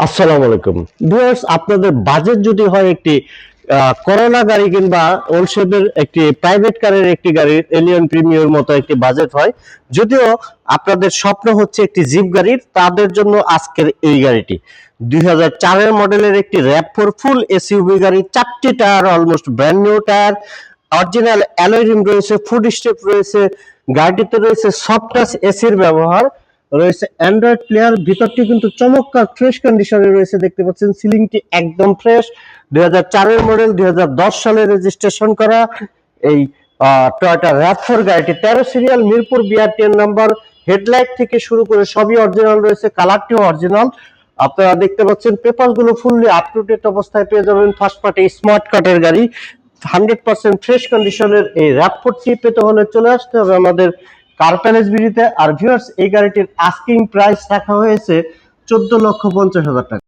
আসসালামু আলাইকুম ভিউয়ার্স, আপনাদের বাজেট যদি হয় একটি করোনা গাড়ি কিংবা ওলশেপের একটি প্রাইভেট কারের একটি গাড়ি এলিয়ন প্রিমিয়র মতো একটি বাজেট হয়, যদিও আপনাদের স্বপ্ন হচ্ছে একটি জিপ গাড়ির, তাদের জন্য আজকের এই গাড়িটি 2004-এর মডেলের একটি RAV4 ফুল এসইউভি গাড়ি। 4টি tyre almost brand new tyre, original alloy rim রয়েছে, ফুড স্টেপ রয়েছে, গাড়িটিতে রয়েছে সফট টাচ এসির ব্যবহার, রয়েছে অ্যান্ড্রয়েড প্লেয়ার। ভিতরটি কিন্তু চমৎকার ফ্রেশ কন্ডিশনে রয়েছে, দেখতে পাচ্ছেন সিলিংটি একদম ফ্রেশ। 2004-এর মডেল, 2010 সালে রেজিস্ট্রেশন করা এই টয়োটা RAV4 গাড়িটি 13 serial, Mirpur BRTN number. Headlight থেকে শুরু করে সবই অরিজিনাল রয়েছে, কালারটিও অরিজিনাল। আপনারা দেখতে পাচ্ছেন পেপার গুলো ফুললি আপ টু ডেট অবস্থায় পেয়ে যাবেন। ফার্স্ট পার্টি স্মার্ট কার্ডের গাড়ি, 100% ফ্রেশ কন্ডিশনের এই RAV4টি পেতে হলে চলে আসতে হবে আমাদের কার প্যালেস বিডিতে। আর ভিউয়ার্স, এই গাড়িটির আস্কিং প্রাইস রাখা হয়েছে 14,50,000 টাকা।